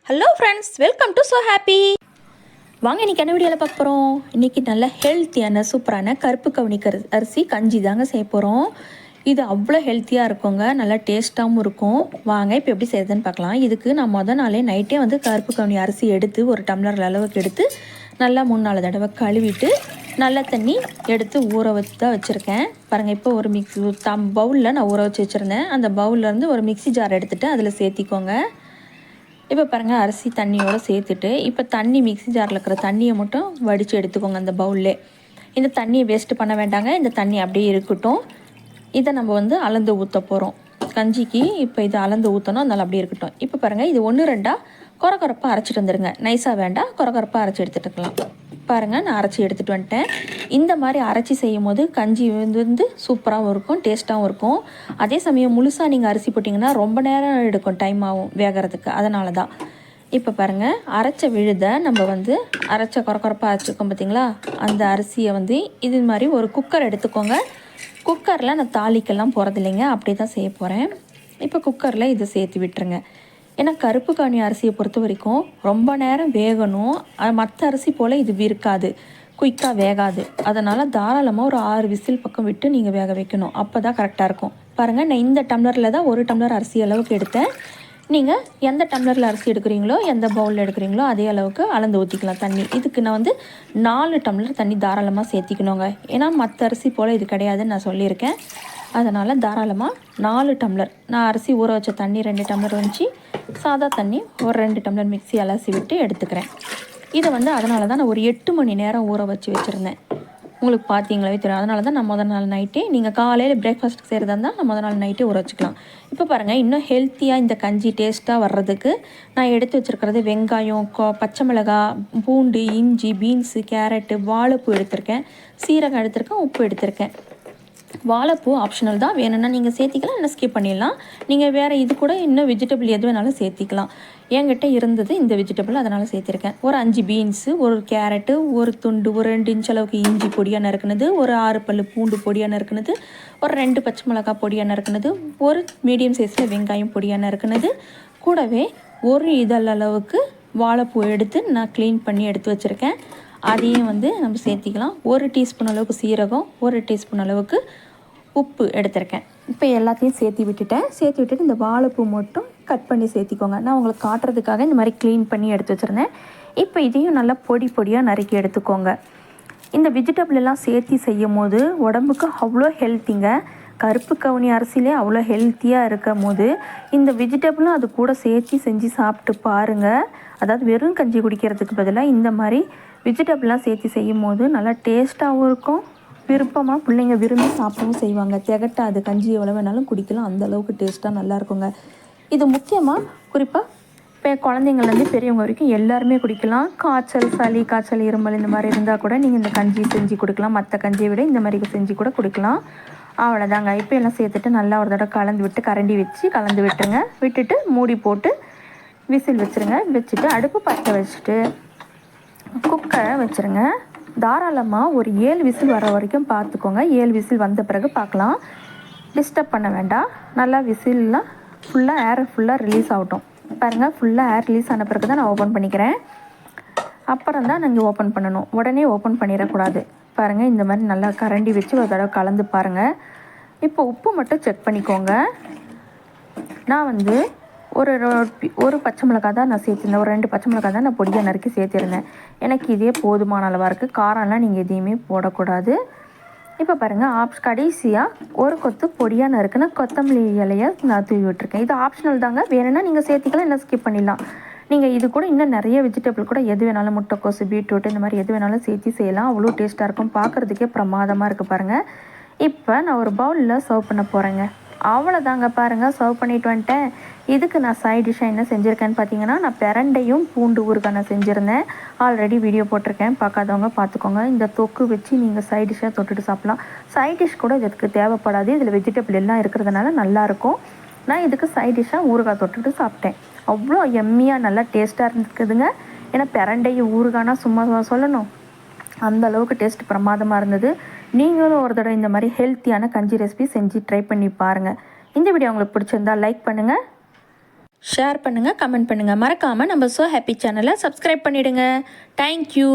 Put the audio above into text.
Hello friends, welcome to so happy. வாங்க இன்றைக்கி என்ன வீடியோவில் பார்க்க போகிறோம். இன்றைக்கி நல்ல ஹெல்த்தியான சூப்பரான கருப்பு கவுனி அரிசி கஞ்சி தாங்க செய்ய போகிறோம். இது அவ்வளோ ஹெல்த்தியாக இருக்குங்க, நல்லா டேஸ்ட்டாகவும் இருக்கும். வாங்க இப்போ எப்படி செய்யுதுன்னு பார்க்கலாம். இதுக்கு நான் நாளே நைட்டே கருப்பு கவுனி அரிசி எடுத்து ஒரு டம்ளர் அளவுக்கு எடுத்து நல்லா 3-4 தடவை கழுவிட்டு நல்ல தண்ணி எடுத்து ஊற வச்சு தான் வச்சுருக்கேன். பாருங்கள், இப்போ ஒரு பவுலில் நான் ஊற வச்சு வச்சுருந்தேன். அந்த பவுல்லேருந்து ஒரு மிக்சி ஜார் எடுத்துகிட்டு அதில் சேர்த்திக்கோங்க. இப்போ பாருங்கள், அரிசி தண்ணியோடு சேர்த்துட்டு இப்போ தண்ணி மிக்சி ஜாரில் இருக்கிற தண்ணியை மட்டும் வடித்து எடுத்துக்கோங்க. அந்த பவுல்லே இந்த தண்ணியை வேஸ்ட்டு பண்ண வேண்டாங்க. இந்த தண்ணி அப்படியே இருக்கட்டும். இதை நம்ம அளந்து ஊற்ற போகிறோம் கஞ்சிக்கு. இப்போ இதை அளந்து ஊற்றணும், அதனால் அப்படியே இருக்கட்டும். இப்போ பாருங்கள், இது 1-2 கொரப்பாக அரைச்சிட்டு வந்துடுங்க. நைஸாக வேண்டாம், கொரப்பாக அரைச்சி எடுத்துகிட்டு இருக்கலாம். பாருங்கள், நான் அரைச்சி எடுத்துகிட்டு வந்துட்டேன். இந்த மாதிரி அரைச்சி செய்யும் போது கஞ்சி சூப்பராகவும் இருக்கும், டேஸ்ட்டாகவும் இருக்கும். அதே சமயம் முழுசாக நீங்கள் அரிசி போட்டிங்கன்னா ரொம்ப நேரம் எடுக்கும், டைம் ஆகும் வேகிறதுக்கு. அதனால தான் இப்போ பாருங்கள், அரைச்ச விழுதை நம்ம அரைச்ச கொரப்பாக அரைச்சிருக்கோம் பார்த்திங்களா. அந்த அரிசியை இது மாதிரி ஒரு குக்கர் எடுத்துக்கோங்க. குக்கரில் நான் தாளிக்கெல்லாம் போகிறது இல்லைங்க, அப்படி தான் செய்ய போகிறேன். இப்போ குக்கரில் இதை சேர்த்து விட்டுருங்க. ஏன்னா கருப்பு கவுனி அரிசியை பொறுத்த வரைக்கும் ரொம்ப நேரம் வேகணும். மற்ற அரிசி போல் இது இருக்காது, குயிக்காக வேகாது. அதனால் தாராளமாக ஒரு 6 விசில் பக்கம் விட்டு நீங்கள் வேக வைக்கணும். அப்போ தான் கரெக்டாக இருக்கும். பாருங்கள், நான் இந்த டம்ளரில் தான் 1 டம்ளர் அரிசி அளவுக்கு எடுத்தேன். நீங்கள் எந்த டம்ளரில் அரிசி எடுக்கிறீங்களோ, எந்த பவுலில் எடுக்கிறீங்களோ அதே அளவுக்கு அளந்து ஊற்றிக்கலாம் தண்ணி. இதுக்கு நான் 4 டம்ளர் தண்ணி தாராளமாக சேர்த்திக்கணுங்க. ஏன்னா மற்ற அரிசி போல் இது கிடையாதுன்னு நான் சொல்லியிருக்கேன். அதனால் தாராளமாக 4 டம்ளர். நான் அரிசி ஊற வச்ச தண்ணி 2 டம்ளர் வந்துச்சு. சாதா தண்ணி ஒரு 2 டம்ளர் மிக்ஸி அலசி விட்டு எடுத்துக்கிறேன். இதை அதனால தான் நான் ஒரு 8 மணி நேரம் ஊற வச்சுருந்தேன். உங்களுக்கு பார்த்தீங்களே தெரியும். அதனால தான் நான் முதல் நாள் நைட்டே, நீங்கள் காலையில் பிரேக்ஃபாஸ்ட் செய்கிறதா இருந்தால் நான் முதல் நாள் நைட்டே ஊற வச்சுக்கலாம். இப்போ பாருங்கள், இன்னும் ஹெல்த்தியாக இந்த கஞ்சி டேஸ்ட்டாக வர்றதுக்கு நான் எடுத்து வச்சுருக்கிறது வெங்காயம், பச்சை மிளகாய், பூண்டு, இஞ்சி, பீன்ஸு, கேரட்டு, வாழைப்பூ எடுத்திருக்கேன், சீரகம் எடுத்திருக்கேன், உப்பு எடுத்திருக்கேன். வாழைப்பூ ஆப்ஷனல் தான், வேணும்னா நீங்கள் சேர்த்திக்கலாம், இல்லை ஸ்கிப் பண்ணிடலாம். நீங்கள் வேறு இது கூட இன்னும் வெஜிடபிள் எது வேணாலும் சேர்த்திக்கலாம். என்கிட்ட இருந்தது இந்த வெஜிடபிள், அதனால் சேர்த்திருக்கேன். ஒரு 5 பீன்ஸு, ஒரு கேரட்டு, ஒரு துண்டு, ஒரு 2 இன்ச் அளவுக்கு இஞ்சி பொடியாக நறுக்குனது, ஒரு 6 பல் பூண்டு பொடியாக நறுக்குனது, ஒரு 2 பச்சை மிளகாய் பொடியாக நறுக்குனது, ஒரு மீடியம் சைஸில் வெங்காயம் பொடியாக நறுக்குனது, கூடவே ஒரு இதழ் அளவுக்கு வாழைப்பூ எடுத்து நான் க்ளீன் பண்ணி எடுத்து வச்சுருக்கேன். அதையும் நம்ம சேர்த்திக்கலாம். 1 டீஸ்பூன் அளவுக்கு சீரகம், 1 டீஸ்பூன் அளவுக்கு உப்பு எடுத்திருக்கேன். இப்போ எல்லாத்தையும் சேர்த்து விட்டுட்டு இந்த வாழைப்பூ மட்டும் கட் பண்ணி சேர்த்திக்கோங்க. நான் உங்களுக்கு காட்டுறதுக்காக இந்த மாதிரி க்ளீன் பண்ணி எடுத்து வச்சுருந்தேன். இப்போ இதையும் நல்லா பொடியாக நறுக்கி எடுத்துக்கோங்க. இந்த வெஜிடபிள் எல்லாம் சேர்த்து செய்யும் போது உடம்புக்கு அவ்வளோ ஹெல்த்திங்க. கருப்பு கவுனி அரிசியிலே அவ்வளோ ஹெல்த்தியாக இருக்கும் போது இந்த வெஜிடபிளும் அது கூட சேர்த்து செஞ்சு சாப்பிட்டு பாருங்கள். அதாவது வெறும் கஞ்சி குடிக்கிறதுக்கு பதிலாக இந்த மாதிரி வெஜிடபிள்லாம் சேர்த்து செய்யும் போது நல்லா டேஸ்ட்டாகவும் இருக்கும். விருப்பமாக பிள்ளைங்க விரும்பி சாப்பிடவும் செய்வாங்க. திகட்டாது, கஞ்சி எவ்வளோ வேணாலும் குடிக்கலாம், அந்தளவுக்கு டேஸ்ட்டாக நல்லா இருக்குங்க. இது முக்கியமாக குறிப்பாக இப்போ குழந்தைங்கள்லேருந்து பெரியவங்க வரைக்கும் எல்லாருமே குடிக்கலாம். சளி காய்ச்சல், இருமல் இந்த மாதிரி இருந்தால் கூட நீங்கள் இந்த கஞ்சி செஞ்சு கொடுக்கலாம். மற்ற கஞ்சியை விட இந்த மாதிரி செஞ்சு கூட கொடுக்கலாம். அவ்வளோதாங்க. இப்போ எல்லாம் சேர்த்துட்டு நல்லா ஒரு தடவை கலந்து விட்டு கரண்டி வச்சு கலந்து விட்டுருங்க. விட்டுட்டு மூடி போட்டு விசில் வச்சுருங்க. வச்சுட்டு அடுப்பு பற்ற வச்சுட்டு குக்கரை வச்சுருங்க. தாராளமாக ஒரு 7 விசில் வர வரைக்கும் பார்த்துக்கோங்க. 7 விசில் வந்த பிறகு பார்க்கலாம். டிஸ்டர்ப் பண்ண வேண்டாம். நல்லா விசில்லாம் ஃபுல்லாக ஏர் ரிலீஸ் ஆகட்டும். பாருங்கள், ஃபுல்லாக ஏர் ரிலீஸ் ஆன பிறகு தான் நான் ஓப்பன் பண்ணிக்கிறேன். அப்புறம் தான் நீங்கள் ஓப்பன் பண்ணணும், உடனே ஓப்பன் பண்ணிடக்கூடாது. பாருங்கள், இந்த மாதிரி நல்லா கரண்டி வச்சு ஒரு தடவை கலந்து பாருங்கள். இப்போ உப்பு மட்டும் செக் பண்ணிக்கோங்க. நான் ஒரு பச்சை மிளகாய் தான் நான் சேர்த்துருந்தேன். ஒரு 2 பச்சை மிளகாய் தான் நான் பொடியாக நறுக்கி சேர்த்துருந்தேன். எனக்கு இதே போதுமான அளவாக இருக்குது. காரம்லாம் நீங்கள் எதையுமே போடக்கூடாது. இப்போ பாருங்கள், கடைசியாக ஒரு கொத்து பொடியாக நறுக்குன்னா கொத்தமல்லி இலையை நான் தூவி விட்டுருக்கேன். இது ஆப்ஷனல் தாங்க, வேணும்னா நீங்கள் சேர்த்திக்கலாம், இல்லை ஸ்கிப் பண்ணிடலாம். நீங்கள் இது கூட இன்னும் நிறைய வெஜிடபிள் கூட எது வேணாலும், முட்டைக்கோசு, பீட்ரூட் இந்த மாதிரி எது வேணாலும் சேர்த்து செய்யலாம். அவ்வளோ டேஸ்ட்டாக இருக்கும். பார்க்குறதுக்கே பிரமாதமாக இருக்குது பாருங்கள். இப்போ நான் ஒரு பவுலில் சர்வ் பண்ண போகிறேங்க. அவ்வளோதாங்க. பாருங்கள், சர்வ் பண்ணிட்டு வந்துட்டேன். இதுக்கு நான் சைட் டிஷ்ஷாக என்ன செஞ்சுருக்கேன்னு பார்த்தீங்கன்னா, நான் பிரண்டையும் பூண்டு ஊறுகாய் நான் செஞ்சுருந்தேன். ஆல்ரெடி வீடியோ போட்டிருக்கேன், பார்க்காதவங்க பார்த்துக்கோங்க. இந்த தொக்கு வச்சு நீங்கள் சைட் டிஷ்ஷாக தொட்டுட்டு சாப்பிட்லாம். சைட் டிஷ் கூட இதுக்கு தேவைப்படாது, இதில் வெஜிடபிள் எல்லாம் இருக்கிறதுனால நல்லாயிருக்கும். நான் இதுக்கு சைட் டிஷ்ஷாக ஊறுகாய் தொட்டுட்டு சாப்பிட்டேன். அவ்வளோ எம்மியாக நல்லா டேஸ்ட்டாக இருந்துக்குதுங்க. ஏன்னா பிரண்டையும் ஊறுகாய்னா சும்மா சொல்லணும், அந்த அளவுக்கு டேஸ்ட் பிரமாதமாக இருந்தது. நீங்களும் ஒரு தடவை இந்த மாதிரி ஹெல்த்தியான கஞ்சி ரெசிபி செஞ்சு ட்ரை பண்ணி பாருங்கள். இந்த வீடியோ உங்களுக்கு பிடிச்சிருந்தா லைக் பண்ணுங்கள். ஷேர் பண்ணுங்கள், கமெண்ட் பண்ணுங்கள். மறக்காமல் நம்ம ஸோ ஹாப்பி சேனலை சப்ஸ்கிரைப் பண்ணிவிடுங்க. தேங்க்யூ.